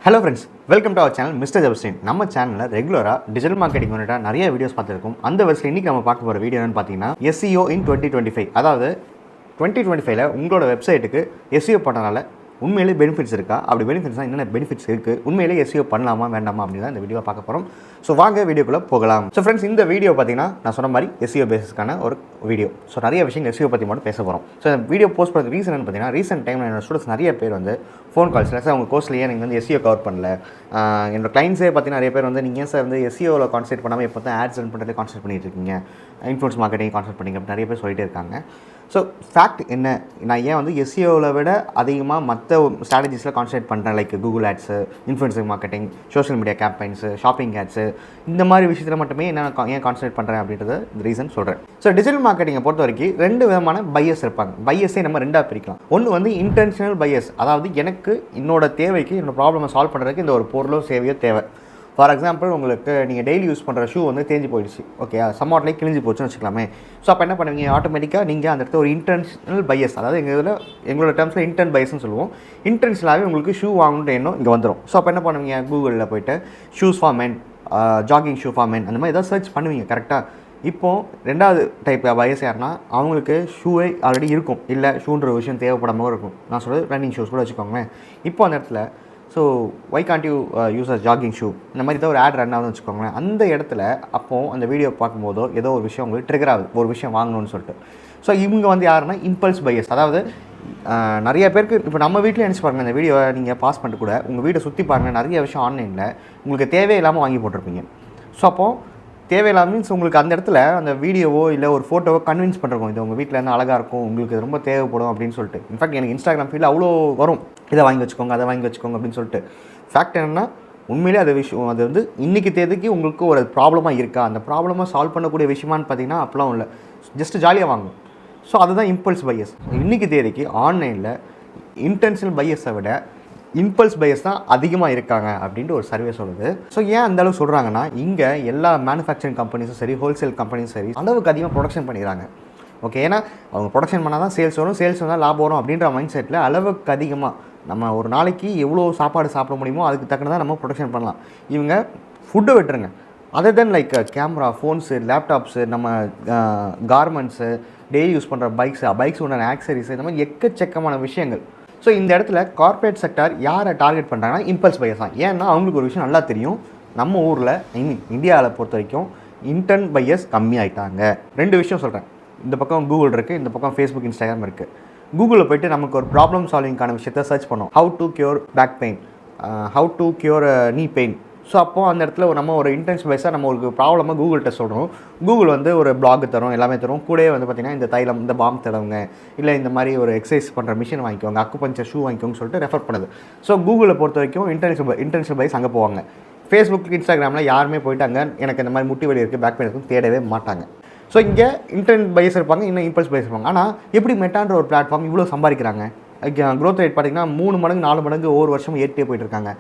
Hello friends, welcome to our channel Mr.Jabastin. நம்ம சேனல்ல ரெகுலரா டிஜிட்டல் மார்க்கெட்டிங் யூனிட்டா நிறைய வீடியோஸ் பார்த்திருக்கோம். அந்த வரிசையில் இன்னைக்கு நம்ம பார்க்க போற வீடியோ என்னன்னு பார்த்தீங்கன்னா SEO in 2025. அதாவது 2025ல உங்களோட வெப்சைட்டுக்கு SEO பண்ணனால உண்மையிலே பெனிஃபிட்ஸ் இருக்கா? அப்படி பெனிஃபிட்ஸ்னா என்னென்ன பெனிஃபிட்ஸ் இருக்குது? உண்மையிலே SEO பண்ணலாமா வேண்டாமா அப்படின்னு தான் இந்த வீடியோ பார்க்க போகிறோம். ஸோ வாங்க வீடியோக்குள்ளே போகலாம். ஸோ ஃப்ரெண்ட்ஸ், இந்த வீடியோ பார்த்தீங்கன்னா நான் சொன்ன மாதிரி SEO பேஸஸ்க்கான ஒரு வீடியோ. ஸோ நிறைய விஷயங்கள் SEO பற்றி மட்டும் பேச போகிறோம். ஸோ இந்த வீடியோ போஸ்ட் பண்ணுறது ரீசன் பார்த்தீங்கன்னா ரீசெண்ட் டைமில் என்னோட ஸ்டூடெண்ட்ஸ் நிறைய பேர் வந்து ஃபோன் கால்ஸில் சார் உங்கள் கோர்ஸ்லேயே நீங்கள் வந்து SEO கவர் பண்ணல, என்னோட கிளைண்ட்ஸே பார்த்தீங்கன்னா நிறைய பேர் வந்து நீங்கள் ஏன் சார் வந்து SEOவில் கான்சென்ட்ரேட் பண்ணாமல் இப்போ தான் ஆட்ஸ் ரன் பண்ணுறதுல கான்சென்ட்ரேட் பண்ணிட்டு இருக்கீங்க, இன்ஃப்ளூயன்ஸ் மார்க்கெட்டிங் கான்சென்ட்ரேட் பண்ணிங்க அப்படின்னு நிறைய பேர் சொல்லிட்டே இருக்காங்க. ஸோ ஃபேக்ட் என்ன, நான் ஏன் வந்து SEOவில் விட அதிகமாக மற்ற ஸ்ட்ராட்டஜிஸில் கான்சென்ட்ரேட் பண்ணுறேன், like Google ads, influencing marketing, social media campaigns, shopping ads, இந்த மாதிரி விஷயத்தில் மட்டுமே என்ன ஏன் கான்சென்ட்ரேட் பண்ணுறேன் அப்படின்றத ரீசன் சொல்கிறேன். ஸோ டிஜிட்டல் மார்க்கெட்டிங்கை பொறுத்த வரைக்கும் ரெண்டு விதமான பையஸ் இருப்பாங்க. பையஸே நம்ம ரெண்டாக பிரிக்கலாம். ஒன்று வந்து இன்டென்ஷனல் பையஸ், அதாவது எனக்கு என்னோட தேவைக்கு என்னோட ப்ராப்ளமை சால்வ் பண்ணுறதுக்கு இந்த ஒரு பொருளோ சேவையோ தேவை. ஃபார் எக்ஸாம்பிள், உங்களுக்கு நீங்கள் டெய்லி யூஸ் பண்ணுற ஷூ வந்து தேஞ்சு போயிடுச்சு, ஓகே, சம்வாட்லேயே கிழிஞ்சு போச்சுன்னு வச்சுக்கலாமே. ஸோ அப்போ என்ன பண்ணுவீங்க, ஆட்டோமேட்டிக்காக நீங்கள் அந்த இடத்துல ஒரு இன்டென்ஷனல் பையஸ், அதாவது எங்களோட டேர்ம்ஸில் இன்டென்ட் பையஸ்ன்னு சொல்லுவோம். இன்டென்ஷனலாகவே உங்களுக்கு ஷூ வாங்கணுன்ற எண்ணம் இங்கே வந்துடும். ஸோ அப்போ என்ன பண்ணுவீங்க, கூகுளில் போய்ட்டு shoes for men, jogging shoe for men, அந்த மாதிரி ஏதாவது சர்ச் பண்ணுவீங்க. கரெக்டாக. இப்போது ரெண்டாவது டைப் பையஸ் யாருன்னா, அவங்களுக்கு ஷூவே ஆல்ரெடி இருக்கும், இல்லை ஷூன்ற விஷயம் தேவைப்படாமல் இருக்கும். நான் சொல்கிறது ரன்னிங் ஷூஸ் கூட வச்சுக்கோங்களேன். இப்போ அந்த இடத்துல so why can't you use a jogging shoe, இந்த மாதிரி தான் ஒரு ஆட் ரன் ஆகுதுன்னு வச்சுக்கோங்களேன். அந்த இடத்துல அப்போது அந்த வீடியோ பார்க்கும்போதோ ஏதோ ஒரு விஷயம் உங்களுக்கு ட்ரிகர் ஆகுது, ஒரு விஷயம் வாங்கணும்னு சொல்லிட்டு. ஸோ இவங்க வந்து யாருன்னா இம்பல்ஸ் பையஸ். அதாவது நிறைய பேருக்கு இப்போ நம்ம வீட்டில் நினச்சி பாருங்கள், இந்த வீடியோவை நீங்கள் பாஸ் பண்ணிட்டு கூட உங்கள் வீட்டை சுற்றி பாருங்கள், நிறைய விஷயம் ஆன்லைனில் உங்களுக்கு தேவையில்லாமல் வாங்கி போட்டிருப்பீங்க. ஸோ அப்போது தேவையில்லாமல் மீன்ஸ் உங்களுக்கு அந்த இடத்துல அந்த வீடியோவோ இல்லை ஒரு ஃபோட்டோவோ கன்வின்ஸ் பண்ணுறோம், இது உங்கள் வீட்டில் என்ன அழகாக இருக்கும், உங்களுக்கு ரொம்ப தேவைப்படும் அப்படின்னு சொல்லிட்டு. இன்ஃபேக்ட் எனக்கு இன்ஸ்டாகிராம் ஃபீல்டில் அவ்வளோ வரும், இதை வாங்கி வச்சுக்கோங்க, அதை வாங்கி வச்சுக்கோங்க அப்படின்னு சொல்லிட்டு. ஃபேக்ட் என்னென்னா, உண்மையிலே அது விஷயம் அது வந்து இன்றைக்கி தேதிக்கு உங்களுக்கு ஒரு ப்ராப்ளமாக இருக்கா, அந்த ப்ராப்ளமாக சால்வ் பண்ணக்கூடிய விஷயமானு பார்த்தீங்கன்னா அப்போலாம் இல்லை, ஜஸ்ட்டு ஜாலியாக வாங்கும். ஸோ அதுதான் இம்பல்ஸ் பையஸ். இன்றைக்கி தேதிக்கு ஆன்லைனில் இன்டென்ஷனல் பையஸை விட இம்பல்ஸ் பையஸ் தான் அதிகமாக இருக்காங்க அப்படின்ட்டு ஒரு சர்வே சொல்லுது. ஸோ ஏன் அந்தளவு சொல்கிறாங்கன்னா, இங்கே எல்லா மேனுஃபேக்சரிங் கம்பெனிஸும் சரி, ஹோல்சேல் கம்பெனிஸும் சரி, அளவுக்கு அதிகமாக ப்ரொடக்ஷன் பண்ணிடுறாங்க. ஓகே, ஏன்னா அவங்க ப்ரொடக்ஷன் பண்ணால் தான் சேல்ஸ் வரும், சேல்ஸ் வந்தால் லாபம் வரும் அப்படின்ற மைண்ட் செட்டில் அளவுக்கு அதிகமாக நம்ம ஒரு நாளைக்கு எவ்வளோ சாப்பாடு சாப்பிட முடியுமோ அதுக்கு தக்கனதான் நம்ம ப்ரொடக்ஷன் பண்ணலாம். இவங்க ஃபுட்டை விட்டுருங்க, other then like camera, phones, laptops, நம்ம கார்மெண்ட்ஸு, டெய்லி யூஸ் பண்ணுற பைக்ஸ் உண்டான ஆக்சரிஸு, இந்த மாதிரி எக்கச்சக்கமான விஷயங்கள். ஸோ இந்த இடத்துல கார்ப்பரேட் செக்டார் யாரை டார்கெட் பண்ணுறாங்கன்னா இம்பல்ஸ் பையஸ் தான். ஏன்னா அவங்களுக்கு ஒரு விஷயம் நல்லா தெரியும், நம்ம ஊரில் இந்தியாவில் பொறுத்த வரைக்கும் இன்டென்ட் பையஸ் கம்மியாயிட்டாங்க. ரெண்டு விஷயம் சொல்கிறேன். இந்த பக்கம் கூகுள் இருக்குது, இந்த பக்கம் ஃபேஸ்புக், இன்ஸ்டாகிராம் இருக்குது. கூகுளில் போய்ட்டு நமக்கு ஒரு ப்ராப்ளம் சால்விங்கான விஷயத்தை சர்ச் பண்ணோம், how to cure back pain, how to cure knee pain. So அப்போது அந்த இடத்துல நம்ம ஒரு இன்டென்ஷன் வைஸாக நம்ம ஒரு ப்ராப்ளமாக கூகுள்கிட்ட சொல்கிறோம். கூகுள் வந்து ஒரு பிளாக் தரும், எல்லாமே தரும். கூடவே வந்து பார்த்திங்கன்னா இந்த தைலம், இந்த பாம் தடவுங்க, இல்லை இந்த மாதிரி ஒரு எக்ஸசைஸ் பண்ணுற மிஷின் வாங்கிக்கோங்க, அக்குபஞ்சர் ஷூ வாங்கிக்கோங்கன்னு சொல்லிட்டு ரெஃபர் பண்ணுது. ஸோ கூகுளை பொறுத்த வரைக்கும் இன்டென்ஷன் வைஸ் அங்கே போவாங்க. ஃபேஸ்புக், இன்ஸ்டாகிராமில் யாருமே போயிட்டு அங்கே எனக்கு இந்த மாதிரி முட்டி வலி இருக்குது, பேக் பெயின் இருக்குன்னு தேடவே மாட்டாங்க. ஸோ இங்கே இன்டென்ட் பையஸ் இருப்பாங்க, இன்னும் இம்பல்ஸ் பையஸ் இருப்பாங்க. ஆனால் எப்படி மெட்டான்ற ஒரு பிளாட்ஃபார்ம் இவ்வளோ சம்பாதிக்கிறாங்க? க்ரோத் ரேட் பார்த்திங்கன்னா 3 மடங்கு 4 மடங்கு ஒவ்வொரு வருஷமும் ஏற்றிட்டே போயிட்டுருக்காங்க.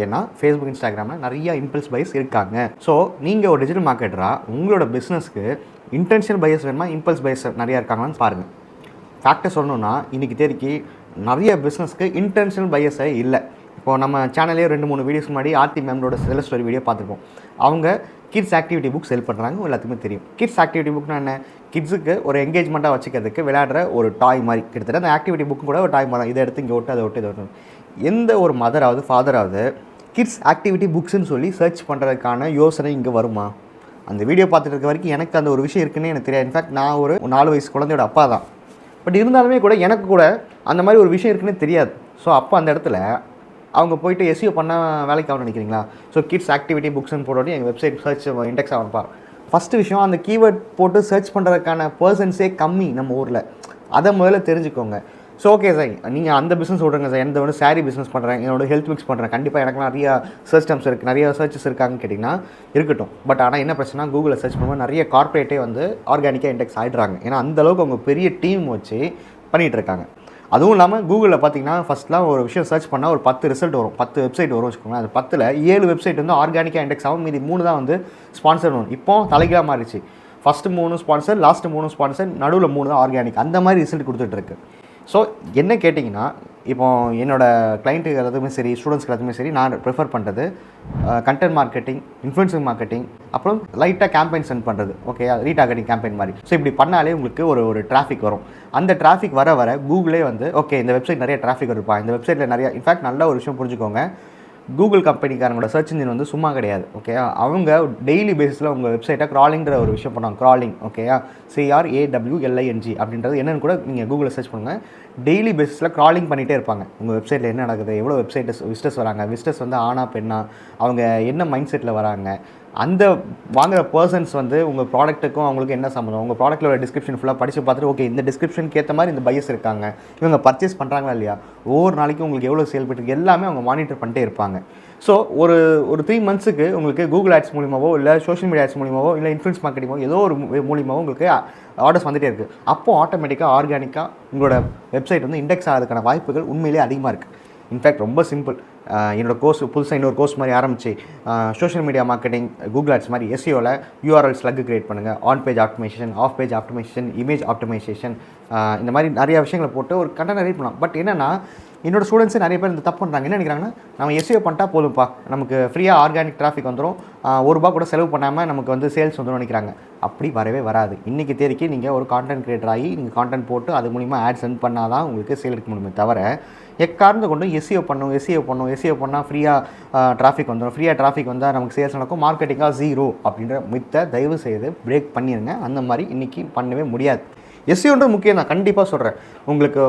ஏன்னா ஃபேஸ்புக், இன்ஸ்டாகிராமில் நிறைய இம்பல்ஸ் பையஸ் இருக்காங்க. ஸோ நீங்கள் ஒரு டிஜிட்டல் மார்க்கெட்டராக உங்களோட பிஸ்னஸ்க்கு இன்டென்ஷனல் பையஸ் வேணுமா, இம்பல்ஸ் பையஸ் நிறையா இருக்காங்களான்னு பாருங்கள். ஃபேக்டை சொல்லணுன்னா இன்றைக்கி தேதிக்கு நிறைய பிஸ்னஸ்க்கு இன்டென்ஷனல் பையஸே இல்லை. இப்போது நம்ம சேனல்லே 2-3 வீடியோஸ் முன்னாடி ஆர்த்தி மேமோட செல் ஸ்டோரி வீடியோ பார்த்துருப்போம். அவங்க கிட்ஸ் ஆக்டிவிட்டி புக் செல் பண்ணுறாங்க, எல்லாத்துக்குமே தெரியும். கிட்ஸ் ஆக்டிவிட்டி புக்னா என்ன, கிட்ஸுக்கு ஒரு எங்கேஜ்மெண்ட்டாக வச்சுக்கிறதுக்கு விளையாடுற ஒரு டாய் மாதிரி. கிட்டத்தட்ட அந்த ஆக்டிவிட்டி புக்கு கூட ஒரு டாய் மாதிரி தான். இதை எடுத்து இங்கே ஒட்டு, அதை ஒட்டு, இதை ஒட்டு. எந்த ஒரு மதராவது ஃபாதராவது கிட்ஸ் ஆக்டிவிட்டி புக்ஸ்ன்னு சொல்லி சர்ச் பண்ணுறதுக்கான யோசனை இங்கே வருமா? அந்த வீடியோ பார்த்துட்டு இருக்க வரைக்கும் எனக்கு அந்த ஒரு விஷயம் இருக்குன்னு எனக்கு தெரியாது. இன்ஃபேக்ட் நான் ஒரு 4 வயசு குழந்தையோட அப்பா தான். பட் இருந்தாலுமே கூட எனக்கு கூட அந்த மாதிரி ஒரு விஷயம் இருக்குன்னு தெரியாது. ஸோ அப்போ அந்த இடத்துல அவங்க போய்ட்டு SEO பண்ண வேலைக்கு ஆகணும்னு நினைக்கிறீங்களா? ஸோ கிட்ஸ் ஆக்டிவிட்டி புக்ஸ்ன்னு போட்டு எங்கள் வெப்சைட் சர்ச் இண்டெக்ஸ் ஆகணும்ப்பா. ஃபஸ்ட்டு விஷயம், அந்த கீவேர்ட் போட்டு சர்ச் பண்ணுறதுக்கான பர்சன்ஸே கம்மி நம்ம ஊரில். அதை முதல்ல தெரிஞ்சுக்கோங்க. ஸோ ஓகே சார், நீங்கள் அந்த பிஸ்னஸ் விட்ருங்க சார், எந்த வந்து சாரீ பிஸ்னஸ் பண்ணுறேன், என்னோட ஹெல்த் மிக்ஸ் பண்ணுறேன், கண்டிப்பாக எனக்கு நிறையா சர்ச் டேர்ம்ஸ் இருக்குது, நிறைய சர்ச்சஸ் இருக்காங்கன்னு கேட்டிங்கன்னா இருக்கட்டும். பட் ஆனால் என்ன பிரச்சனை, கூகுளில் சர்ச் பண்ணும்போது நிறைய கார்ப்பரேட்டே வந்து ஆர்கானிக்காக இண்டெக்ஸ் ஆகிடுறாங்க. ஏன்னா அந்தளவுக்கு அவங்க பெரிய டீம் வச்சு பண்ணிகிட்டு இருக்காங்க. அதுவும் இல்லாமல் கூகுளில் பார்த்தீங்கன்னா ஃபஸ்ட்லாம் ஒரு விஷயம் சர்ச் பண்ணால் ஒரு 10 ரிசல்ட் வரும், 10 வெப்சைட் வரும் வச்சுக்கோங்களேன். அது 10ல் 7 வெப்சைட் வந்து ஆர்கானிக்காக இண்டெக்ஸ் ஆகும், மீதி 3 தான் வந்து ஸ்பான்சர் வரும். இப்போ தலைகீழாக மாறிடுச்சு. ஃபஸ்ட்டு 3 ஸ்பான்சர், லாஸ்ட்டு 3 ஸ்பான்சர், நடுவில் 3 தான் ஆர்கானிக். அந்த மாதிரி ரிசல்ட் கொடுத்துட்ருக்கு. ஸோ என்ன கேட்டிங்கன்னா, இப்போ என்னோடய கிளைண்ட்டுக்கு எல்லாத்துக்குமே சரி, ஸ்டூடெண்ட்ஸ்க்கு எல்லாத்துக்குமே சரி, நான் ப்ரிஃபர் பண்ணுறது கண்டென்ட் மார்க்கெட்டிங், இன்ஃப்ளூயன்சிங் மார்க்கெட்டிங், அப்புறம் லைட்டாக கேம்பெயின் சென்ட் பண்ணுறது. ஓகே, ரீடார்கெட்டிங் கேம்பெயின் மாதிரி. ஸோ இப்படி பண்ணாலே உங்களுக்கு ஒரு டிராஃபிக் வரும். அந்த டிராஃபிக் வர கூகுளே வந்து ஓகே இந்த வெப்சைட் நிறைய டிராஃபிக் வருப்பா, இந்த வெப்சைட்டில் நிறைய இன்ஃபேக்ட் நல்ல ஒரு விஷயம் புரிஞ்சுக்கோங்க, கூகுள் கம்பெனிக்காரங்களோட சர்ச் இன்ஜின் வந்து சும்மா கிடையாது. ஓகே, அவங்க டெய்லி பேஸில் உங்கள் வெப்சைட்டை க்ராலிங்கிற ஒரு விஷயம் பண்ணுவாங்க. க்ராலிங், ஓகேயா, CRAWLING அப்படின்றது என்னென்னு கூட நீங்கள் கூகுளில் சர்ச் பண்ணுங்கள். டெய்லி பேஸில் க்ராலிங் பண்ணிகிட்டே இருப்பாங்க. உங்கள் வெப்சைட்டில் என்ன நடக்குது, எவ்வளோ விசிட்டர்ஸ் வராங்க, விசிட்டர்ஸ் வந்து ஆனா பெண்ணா, அவங்க என்ன மைண்ட் செட்டில் வராங்க, அந்த வாங்குகிற பர்சன்ஸ் வந்து உங்கள் ப்ராடக்ட்டுக்கும் அவங்களுக்கு என்ன சம்மந்தம், உங்கள் ப்ராடக்ட்டோட டிஸ்கிரிப்ஷன் ஃபுல்லாக படித்து பார்த்துட்டு ஓகே இந்த டிஸ்கிரிப்ஷனுக்கு ஏற்ற மாதிரி இந்த பையர்ஸ் இருக்காங்க, இவங்க பர்ச்சேஸ் பண்ணுறாங்களா இல்லையா, ஒவ்வொரு நாளைக்கும் உங்களுக்கு எவ்வளோ சேல் போயிட்டு எல்லாமே அவங்க மானிட்டர் பண்ணிட்டே இருப்பாங்க. ஸோ ஒரு 3 மந்த்ஸுக்கு உங்களுக்கு கூகுள் ஆட்ஸ் மூலியமாவோ இல்லை சோஷியல் மீடியா ஆட்ஸ் மூலியமாவோ இல்லை இன்ஃப்ளூயன்ஸ் மார்க்கெட்டிங்கோ ஏதோ ஒரு மூலியமாவோ உங்களுக்கு ஆர்டர்ஸ் வந்துகிட்டே இருக்குது. அப்போது ஆட்டோமேட்டிக்காக ஆர்கானிக்காக உங்களோட வெப்சைட் வந்து இண்டெக்ஸ் ஆகிறதுக்கான வாய்ப்புகள் உண்மையிலே அதிகமாக இருக்குது. இன்ஃபேக்ட் ரொம்ப சிம்பிள். என்னோடய கோர்ஸ் புதுசாக இன்னொரு கோர்ஸ் மாதிரி ஆரம்பிச்சு social media marketing, Google ads மாதிரி SEOவில் URL ஸ்லக் கிரியேட் பண்ணுங்கள், on page optimization, off page optimization, image optimization, இந்த மாதிரி நிறைய விஷயங்களை போட்டு ஒரு கண்டென்ட் ரீட் பண்ணலாம். பட் என்னென்னா என்னோடய ஸ்டூடெண்ட்ஸே நிறைய பேர் இந்த தப்பு பண்ணுறாங்க. என்ன நினைக்கிறாங்கன்னா, நம்ம SEO பண்ணிட்டா போதும்ப்பா, நமக்கு ஃப்ரீயாக ஆர்கானிக் டிராஃபிக் வந்துடும், ₹1 கூட செலவு பண்ணாமல் நமக்கு வந்து சேல்ஸ் வந்துடும் நினைக்கிறாங்க. அப்படி வரவே வராது. இன்றைக்கி தேதிக்கு நீங்கள் ஒரு கான்டென்ட் கிரியேட்டர் ஆகி நீங்கள் கான்டென்ட் போட்டு அது மூலிமா ஆட் சென்ட் பண்ணால் தான் உங்களுக்கு சேல் எடுக்க முடியுமே தவிர, எக்காரணத்தை கொண்டு SEO பண்ணால் ஃப்ரீயாக டிராஃபிக் வந்துடும், ஃப்ரீயாக டிராஃபிக் வந்தால் நமக்கு சேல்ஸ் நடக்கும், மார்க்கெட்டிங்காக 0 அப்படின்ற மித்தை தயவு செய்து பிரேக் பண்ணிடுங்க. அந்த மாதிரி இன்றைக்கி பண்ணவே முடியாது. SEOன்றது முக்கியம் தான், கண்டிப்பாக சொல்கிறேன். உங்களுக்கு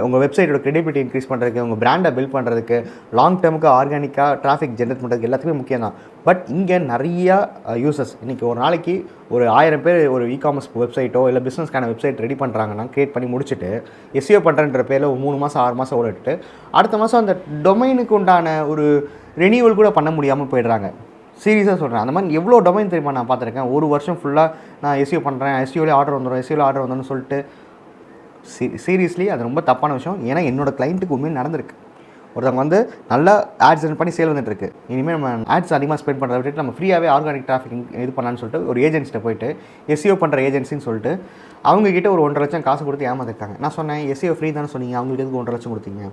உங்கள் வெப்சைட்டோட கிரெடிபிலிட்டி இன்க்ரீஸ் பண்ணுறதுக்கு, உங்கள் பிராண்டை பில்ட் பண்ணுறதுக்கு, லாங் டேர்முக்கு ஆர்கானிக்காக டிராஃபிக் ஜென்ரேட் பண்ணுறதுக்கு எல்லாத்துக்குமே முக்கியம் தான். பட் இங்கே நிறையா யூசர்ஸ் இன்றைக்கி ஒரு நாளைக்கு ஒரு 1000 பேர் ஒரு இ-காமர்ஸ் வெப்சைட்டோ இல்லை பிஸ்னஸ்க்கான வெப்சைட் ரெடி பண்ணுறாங்கன்னா க்ரியேட் பண்ணி முடிச்சுட்டு SEO பண்ணுறன்ற பேரில் ஒரு 3 மாதம் 6 மாதம் ஓடிட்டு அடுத்த மாதம் அந்த டொமைனுக்கு உண்டான ஒரு ரெனியூவல் கூட பண்ண முடியாமல் போயிடுறாங்க. சீரியஸாக சொல்கிறேன். அந்த மாதிரி எவ்வளோ டொமைன் தெரியுமா நான் பார்த்துருக்கேன். ஒரு வருஷம் ஃபுல்லாக நான் SEO பண்ணுறேன், SEOலேயே ஆர்டர் வந்துடும் சொல்லிட்டு சீரியஸ்லி அது ரொம்ப தப்பான விஷயம். ஏன்னா என்னோடய கிளைண்ட்டுக்கு உண்மையாக நடந்திருக்கு. ஒருத்தவங்க வந்து நல்லா ஆட்ஸ் சென்ட் பண்ணி சேல் வந்துட்டுருக்கு, இனிமேல் நம்ம ஆட்ஸ் அதிகமாக ஸ்பெண்ட் பண்ணுறத விட்டுட்டு நம்ம ஃப்ரீயாகவே ஆர்கானிக் டிராஃபிக் இது பண்ணலான்னு சொல்லிட்டு ஒரு ஏஜென்சிட்ட போயிட்டு SEO பண்ணுற ஏஜென்சின்னு சொல்லிட்டு அவங்கக்கிட்ட ஒரு 1.5 லட்சம் காசு கொடுத்து ஏமாத்திருக்காங்க. நான் சொன்னேன் SEO ஃப்ரீ தானே சொன்னீங்க, அவங்களுக்கு எதுக்கு 1.5 லட்சம் கொடுத்தீங்க?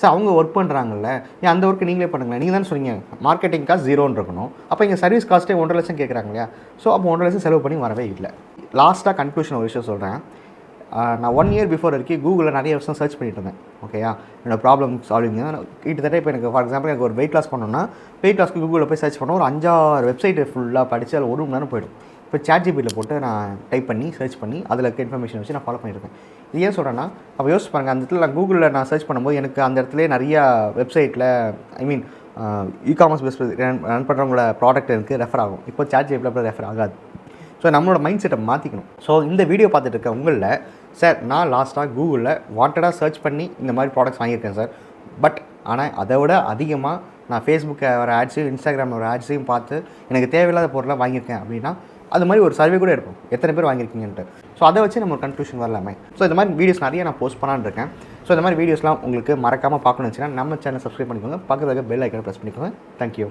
சார் அவங்க ஒர்க் பண்ணுறாங்கல்ல, ஏன் அந்த ஒர்க்கு நீங்களே பண்ணுங்களேன். நீங்கள் தானே சொன்னீங்க மார்க்கெட்டிங் காஸ்ட் 0 இருக்கணும், அப்போ இங்கே சர்வீஸ் காஸ்ட்டே 1.5 லட்சம் கேட்குறாங்க இல்லையா? ஸோ அப்போ 1.5 லட்சம் செலவு பண்ணி வரவே இல்லை. லாஸ்ட்டாக கன்க்ளூஷன் ஒரு விஷயம் சொல்கிறேன். நான் 1 இயர் பிஃபோர் வரைக்கும் கூகுளில் நிறைய விஷயம் சர்ச் பண்ணிட்டு இருந்தேன். ஓகேயா, என்னோடய ப்ராப்ளம் சால்விங் கிட்டத்தட்ட இப்போ எனக்கு ஃபார் எக்ஸாம்பிள் எனக்கு ஒரு வெயிட் லாஸ் பண்ணோன்னா வெயிட் லாஸ்க்கு கூகுளில் போய் சர்ச் பண்ணோம், ஒரு 5-6 வெப்சைட்டு ஃபுல்லாக படித்து அதில் 1 மணி நேரம் போய்டும். இப்போ ChatGPTயில் போட்டு நான் டைப் பண்ணி சர்ச் பண்ணி அதில் இருக்க இன்ஃபர்மேஷன் வச்சு நான் ஃபாலோ பண்ணியிருக்கேன். இது ஏன் சொல்கிறேன்னா, அப்போ யோசிச்சு பாருங்கள், அந்த இடத்துல நான் கூகுளில் நான் சர்ச் பண்ணும்போது எனக்கு அந்த இடத்துல நிறையா வெப்சைட்டில் இ-காமர்ஸ் பிஸ்னஸ் ரன் பண்ணுறவங்களோட ப்ராடக்ட் எனக்கு ரெஃபர் ஆகும். இப்போ ChatGPTயில் அப்படி ரெஃபர் ஆகாது. ஸோ நம்மளோட மைண்ட் செட்டை மாற்றிக்கணும். ஸோ இந்த வீடியோ பார்த்துட்டு இருக்க உங்களில் சார் நான் லாஸ்ட்டாக கூகுளில் வாண்டடாக சர்ச் பண்ணி இந்த மாதிரி ப்ராடக்ட்ஸ் வாங்கியிருக்கேன் சார், பட் ஆனால் அதை விட அதிகமாக நான் ஃபேஸ்புக்கில் வர ஆட்ஸையும் இன்ஸ்டாகிராமில் வர ஆட்ஸையும் பார்த்து எனக்கு தேவையில்லாத பொருளாக வாங்கியிருக்கேன் அப்படின்னா அது மாதிரி ஒரு சர்வே கூட எடுப்போம், எத்தனை பேர் வாங்கியிருக்கீங்கன்ட்டு. ஸோ அதை வச்சு நம்ம ஒரு கன்க்ளூஷன் வரலாமே. ஸோ இந்த மாதிரி வீடியோஸ் நிறைய நான் போஸ்ட் பண்ணான்னு இருக்கேன். ஸோ இந்த மாதிரி வீடியோஸ்லாம் உங்களுக்கு மறக்காமல் பார்க்கணுன்னு வச்சுன்னா நம்ம சேனல் சப்ஸ்கிரைப் பண்ணிக்கோங்க, பக்கத்தில் பெல் ஐக்கனை ப்ரெஸ் பண்ணிக்கோங்க. தேங்க்யூ.